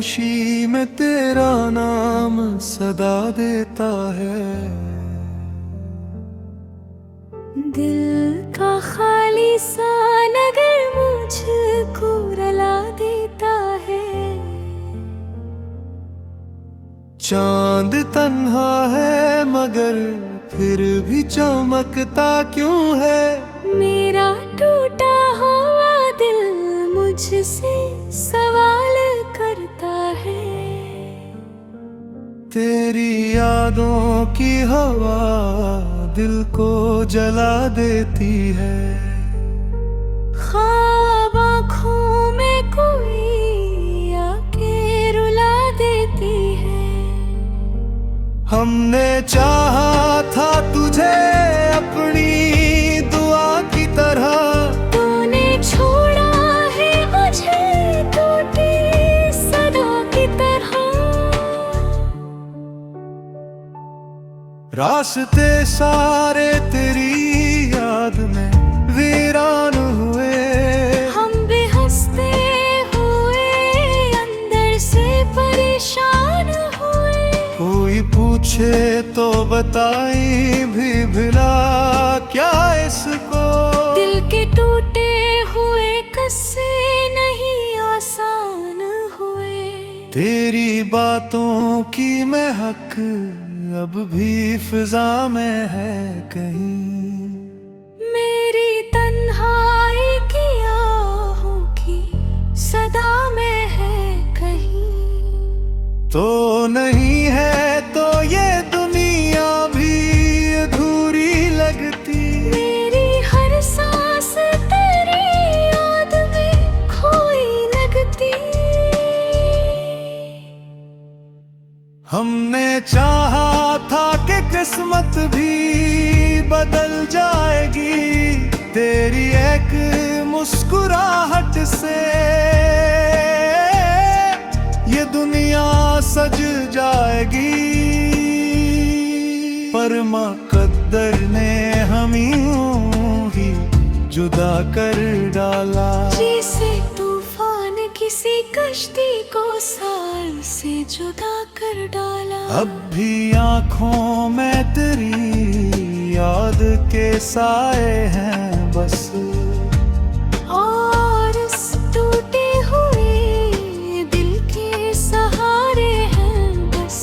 खामोशी में तेरा नाम सदा देता है। दिल का खाली सा नगर मुझको रुला देता है। चांद तन्हा है मगर फिर भी चमकता क्यों है। मेरा टूटा हुआ दिल मुझसे सवाल करता है। तेरी यादों की हवा दिल को जला देती है। ख्वाब आँखों में कोई आके रुला देती है। हमने चाहा था तुझे अपनी दुआ की तरह, तूने छोड़ा है मुझे टूटी सदा की तरह। रास्ते सारे तेरी याद में वीरान हुए। हम भी हंसते हुए अंदर से परेशान हुए। कोई पूछे तो बताई भी भला क्या इसको। दिल के टूटे हुए कस्से नहीं आसान हुए। तेरी बातों की महक अब भी फिजा में है कहीं। मेरी तन्हाई की आहों की सदा में है कहीं। तो नहीं है तो ये दुनिया भी अधूरी लगती। मेरी हर सांस तेरी याद में खोई लगती। हमने चाहा था कि किस्मत भी बदल जाएगी तेरी एक मुस्कुराहट से। ये दुनिया सज जाएगी पर मुक़द्दर ने हमें ही जुदा कर डाला। जैसे तूफान किसी कश्ती को साल से जुदा कर डाला। अब भी आँखों में तेरी याद के साए हैं बस। और इस टूटे हुए दिल के सहारे हैं बस।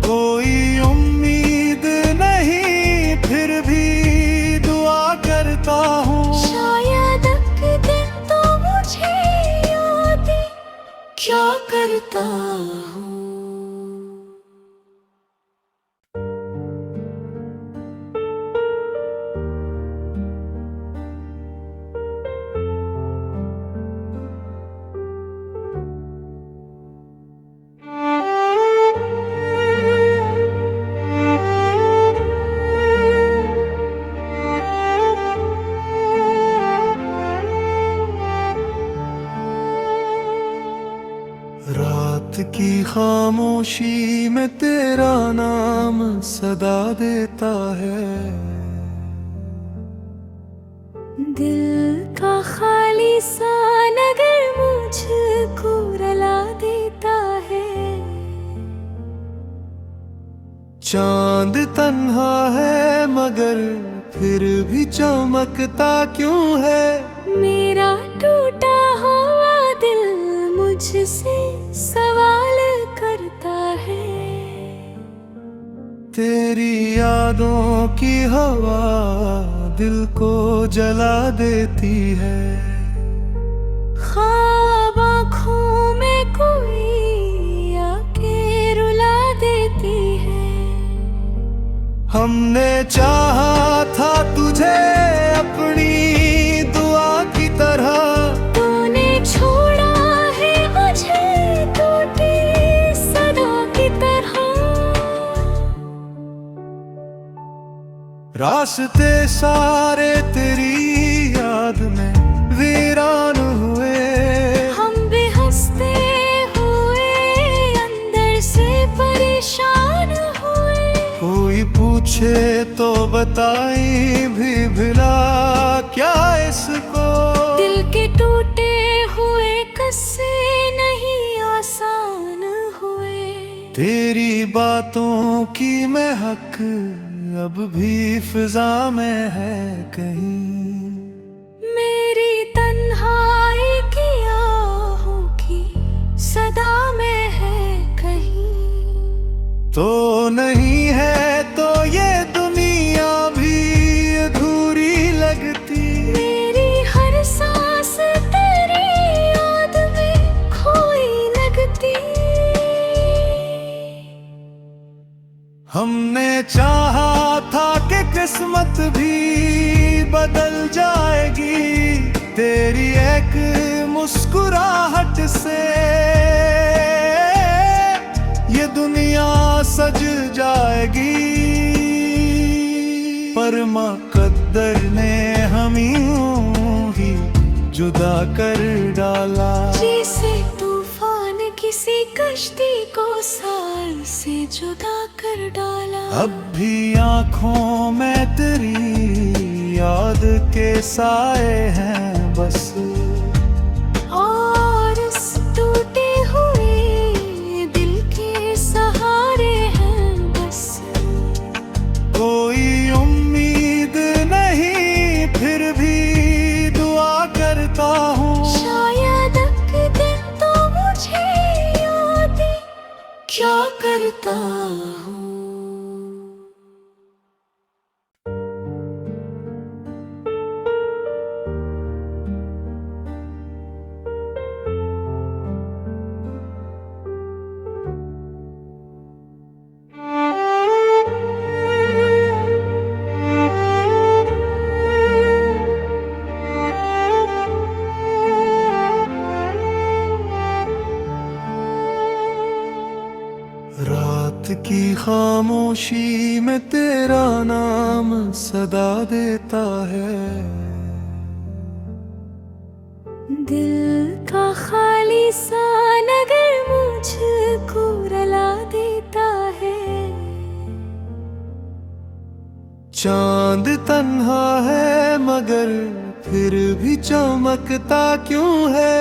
कोई उम्मीद नहीं फिर भी दुआ करता हूँ। शायद एक दिन तो मुझे याद क्या करता हूँ। रात की खामोशी में तेरा नाम सदा देता है। दिल का खाली सा नगर मुझको रुला देता है। चांद तन्हा है मगर फिर भी चमकता क्यों है। मेरा टूटा हुआ दिल मुझसे सवाल करता है। तेरी यादों की हवा दिल को जला देती है। ख्वाब आँखों में कोई आके रुला देती है। हमने चाहा था तुझे अपनी दुआ की तरह, तूने छोड़ा है मुझे टूटी सदा की तरह। रास्ते सारे तेरी याद में वीरान हुए। हम भी हंसते हुए अंदर से परेशान हुए। कोई पूछे तो बताई भी भला क्या इसको। दिल के टूटे हुए कस्से नहीं तेरी बातों की महक अब भी फिजा में है कहीं। मेरी तन्हाई की आहों की सदा में है कहीं। तो नहीं है तो ये दुनिया भी अधूरी लगती। मेरी हर सांस तेरी याद में खोई लगती। हमने चाहा था कि किस्मत भी बदल जाएगी, तेरी एक मुस्कुराहट से ये दुनिया सज जाएगी। पर मुकद्दर ने हमें यूं ही जुदा कर डाला। जैसे तूफान किसी कश्ती को साल से जुदा कर डाला। अब भी आँखों में तेरी याद के साए हैं बस, और इस टूटे हुए दिल के सहारे हैं बस। कोई उम्मीद नहीं फिर भी दुआ करता हूँ, शायद एक दिन तो मुझे याद क्या करता हूँ। रात की खामोशी में तेरा नाम सदा देता है। दिल का खाली सा नगर मुझको रुला देता है। चांद तन्हा है मगर फिर भी चमकता क्यों है।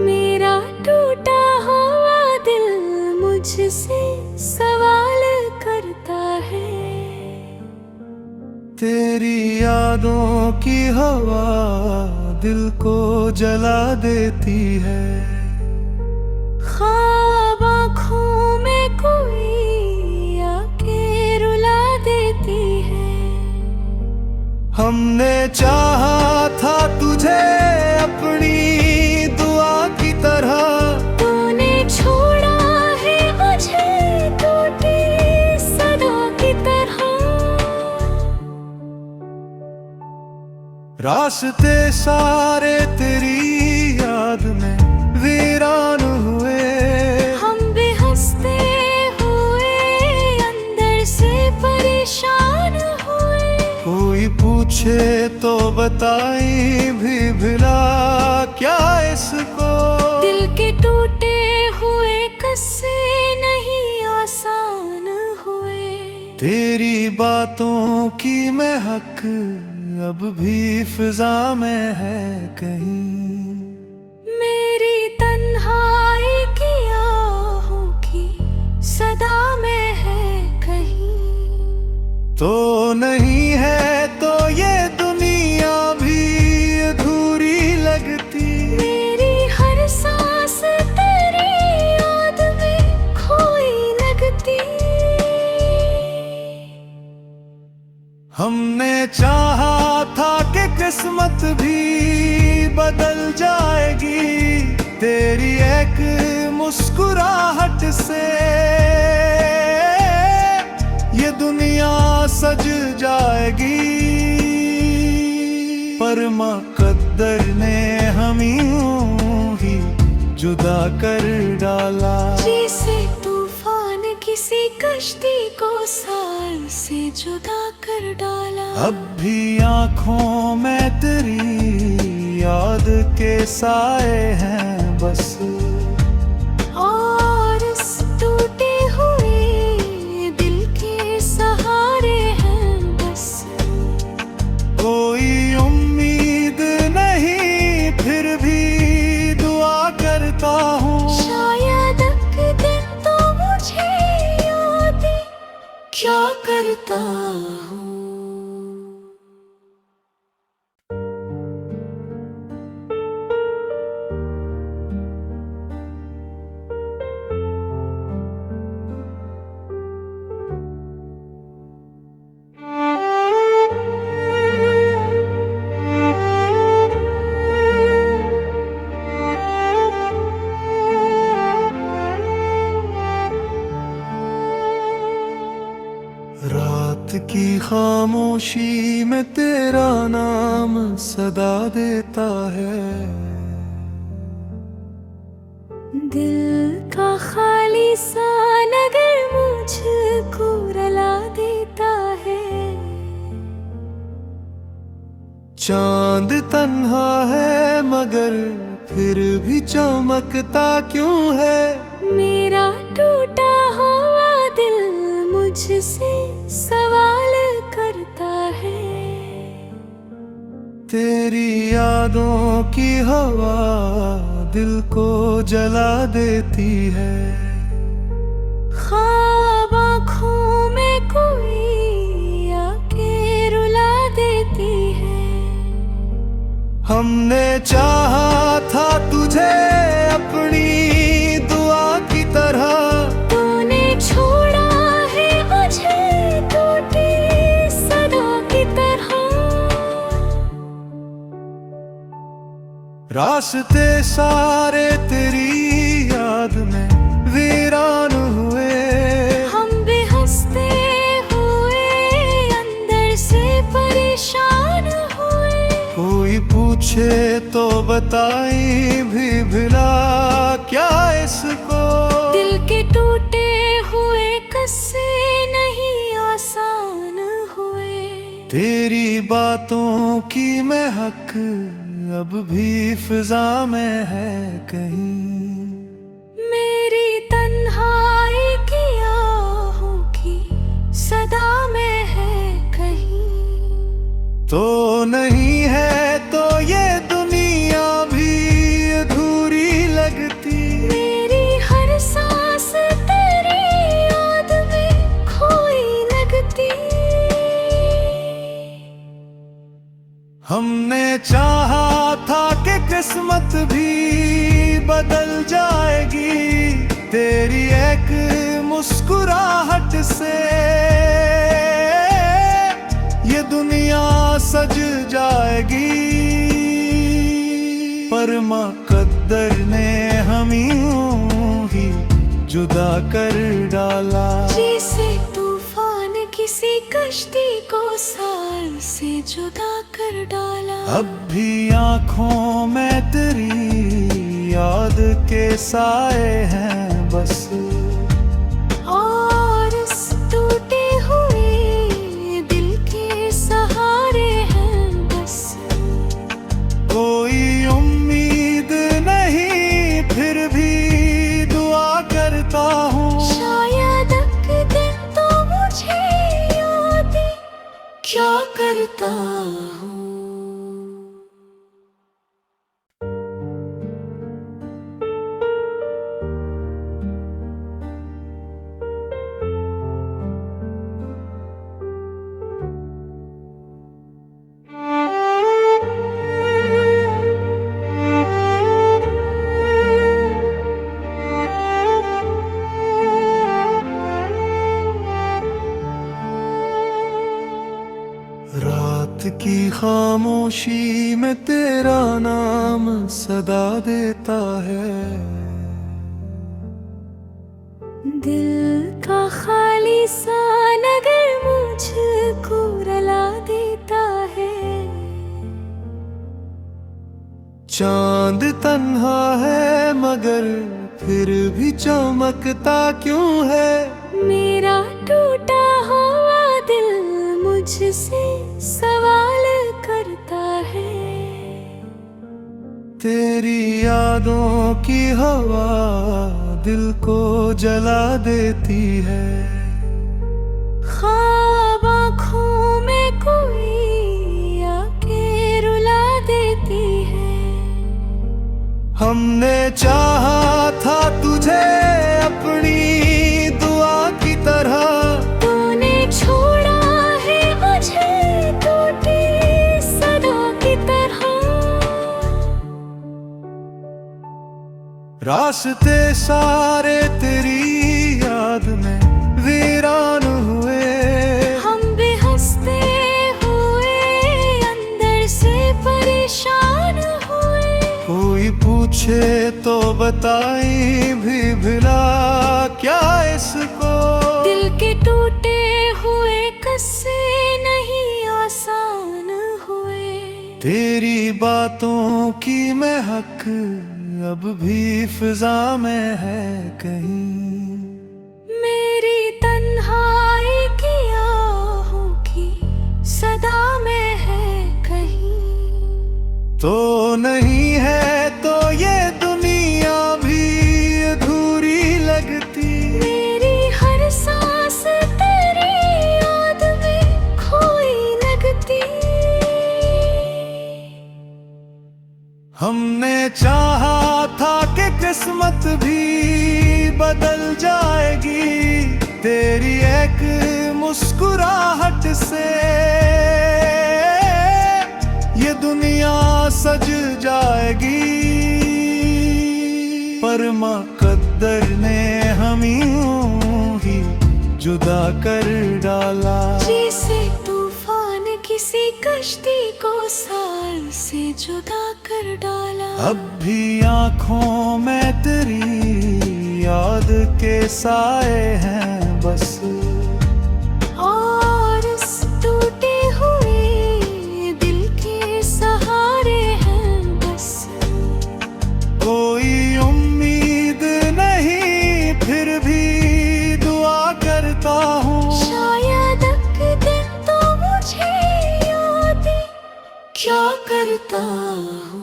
मेरा टूटा हुआ दिल मुझसे सवाल करता है। तेरी यादों की हवा दिल को जला देती है। ख्वाब आँखों में कोई आके रुला देती है। हमने चाहा था तुझे अपनी दुआ की तरह, तूने छोड़ा है मुझे टूटी सदा की तरह। रास्ते सारे तेरी याद में वीरान हुए। हम भी हंसते हुए अंदर से परेशान हुए। कोई पूछे तो बताई भी भला क्या इसको। दिल के टूटे हुए कस्से नहीं आसान हुए। तेरी बातों की महक अब भी फिजा में है कहीं। मेरी तन्हाई की आहों की सदा में है कहीं। तो नहीं है तो ये दुनिया भी अधूरी लगती। मेरी हर सांस तेरी याद में खोई लगती। हमने चाहा था कि किस्मत भी बदल जाएगी, तेरी एक मुस्कुराहट से ये दुनिया सज जाएगी। पर मुकद्दर ने हमें यूं ही जुदा कर डाला। जैसे तूफान किसी कश्ती को साल से जुदा कर डाला। अब भी आँखों में तेरी याद के साए हैं बस, और इस टूटे हुए दिल के सहारे हैं बस। कोई उम्मीद नहीं फिर भी दुआ करता हूँ, शायद एक दिन तो मुझे क्या करता हूँ। रात की खामोशी में तेरा नाम सदा देता है। दिल का खाली सा नगर मुझको रुला देता है। चांद तन्हा है मगर फिर भी चमकता क्यों है। मेरा टूटा हुआ दिल मुझसे सवाल करता है। तेरी यादों की हवा दिल को जला देती है। ख्वाब आँखों में कोई आके रुला देती है। हमने चाहा था तुझे अपनी दुआ की तरह। तूने छोड़ा है मुझे टूटी सदा की तरह। रास्ते सारे तेरी याद में वीरान हुए। हम भी हंसते हुए अंदर से परेशान हुए। कोई पूछे तो बताई भी भिला क्या इसको। दिल के टूटे हुए कस्से नहीं आसान हुए। तेरी बातों की महक अब भी फिजा में है कहीं। मेरी तन्हाई की आहों की सदा में है कहीं। तो नहीं है तो ये दुनिया भी अधूरी लगती। मेरी हर सांस तेरी याद में खोई लगती। हमने चाहा था कि किस्मत भी बदल जाएगी। तेरी एक मुस्कुराहट से ये दुनिया सज जाएगी। पर मुक़द्दर ने हमें यूं ही जुदा कर डाला। जैसे तूफान किसी कश्ती को साल से जुदा कर डाला। अब भी आँखों में तेरी याद के साए हैं बस। और इस टूटे हुए दिल के सहारे हैं बस। कोई उम्मीद नहीं फिर भी दुआ करता हूँ। शायद एक दिन तो मुझे याद क्या करता हूँ। रात की खामोशी में तेरा नाम सदा देता है। दिल का खाली सा नगर मुझको रुला देता है। चांद तन्हा है मगर फिर भी चमकता क्यों है। मेरा टूटा हुआ दिल मुझसे सवाल करता है। तेरी यादों की हवा दिल को जला देती है। ख्वाब आँखों में कोई आके रुला देती है। हमने चाहा था तुझे अपनी दुआ की तरह। तूने रास्ते सारे तेरी याद में वीरान हुए। हम भी हंसते हुए अंदर से परेशान हुए। कोई पूछे तो बताई भी भला क्या इसको। दिल के टूटे हुए कस्से नहीं आसान हुए। तेरी बातों की महक अब भी फिजा में है कहीं। मेरी तन्हाई की आहों की सदा में है कहीं। तो नहीं है तो ये दुनिया भी अधूरी लगती। मेरी हर सांस तेरी याद में खोई लगती। हमने चाहा था कि किस्मत भी बदल जाएगी तेरी एक मुस्कुराहट से। ये दुनिया सज जाएगी, पर मुकद्दर ने हमें यूं ही जुदा कर डाला। जैसे तूफान किसी कश्ती को साल से जुदा कर डाला। अब भी आँखों में तेरी याद के साए हैं बस। और इस टूटे हुए दिल के सहारे हैं बस। कोई उम्मीद नहीं फिर भी दुआ करता हूँ। शायद एक दिन तो मुझे याद क्या करता हूँ।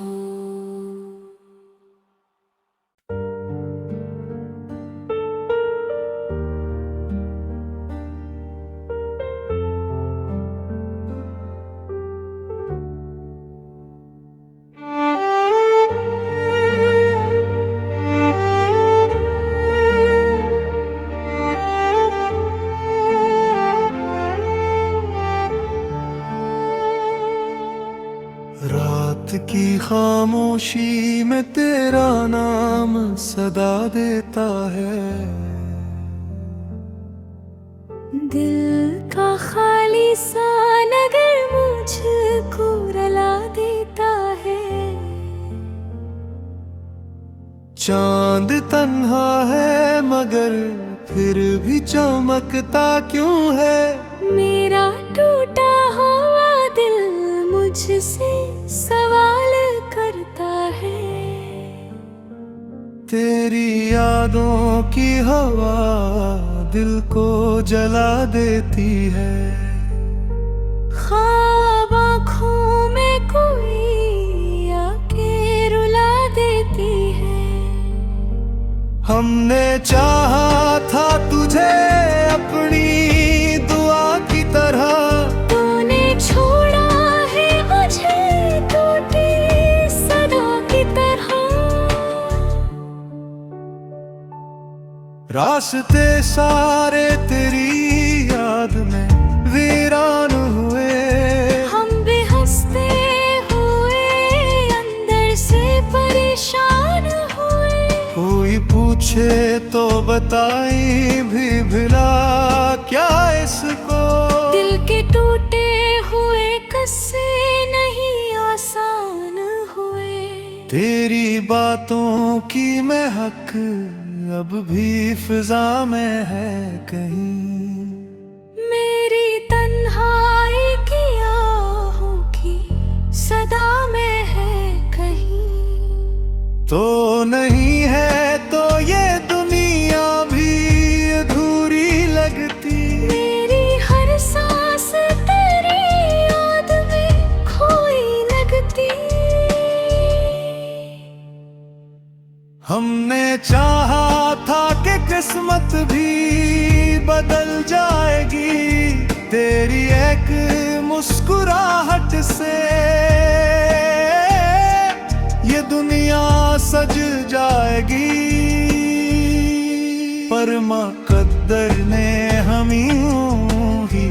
रात की खामोशी में तेरा नाम सदा देता है। दिल का खाली सा नगर मुझको रुला देता है। चांद तन्हा है मगर फिर भी चमकता क्यों है। मेरा टूटा हुआ दिल मुझसे सवाल करता है। तेरी यादों की हवा दिल को जला देती है। ख्वाब आँखों में कोई आके रुला देती है। हमने चाहा था तुझे अपनी दुआ की तरह। तूने छोड़ा है मुझे टूटी सदा की तरह। रास्ते सारे तेरी याद में वीरान हुए। हम भी हंसते हुए अंदर से परेशान हुए। कोई पूछे तो बताई भी भला क्या इसको। दिल के टूटे हुए कस्से नहीं आसान हुए। तेरी बातों की महक अब भी फिजा में है कहीं। मेरी तन्हाई की आहों की सदा में है कहीं। तो नहीं है तो ये दुनिया भी अधूरी लगती। मेरी हर सांस तेरी याद में खोई लगती। हमने चाहा था कि किस्मत भी बदल जाएगी तेरी एक मुस्कुराहट से। ये दुनिया सज जाएगी, पर मुकद्दर ने हमें यूं ही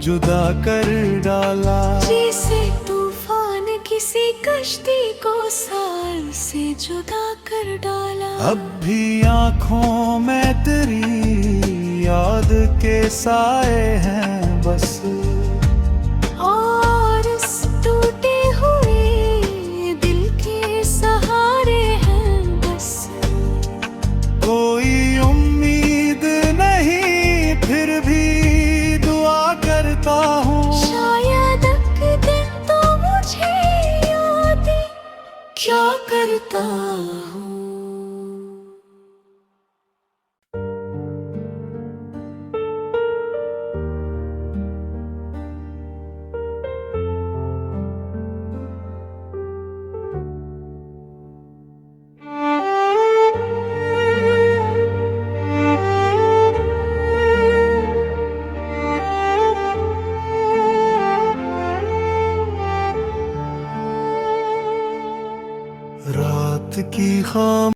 जुदा कर डाला। जैसे तूफान किसी का कश्ती को साल से जुदा कर डाला। अब भी आँखों में तेरी याद के साए हैं बस, और इस टूटे हुए दिल के सहारे हैं बस। कोई उम्मीद नहीं फिर भी दुआ करता हूँ, शायद एक दिन तो मुझे याद क्या करता हूँ। रात की खाम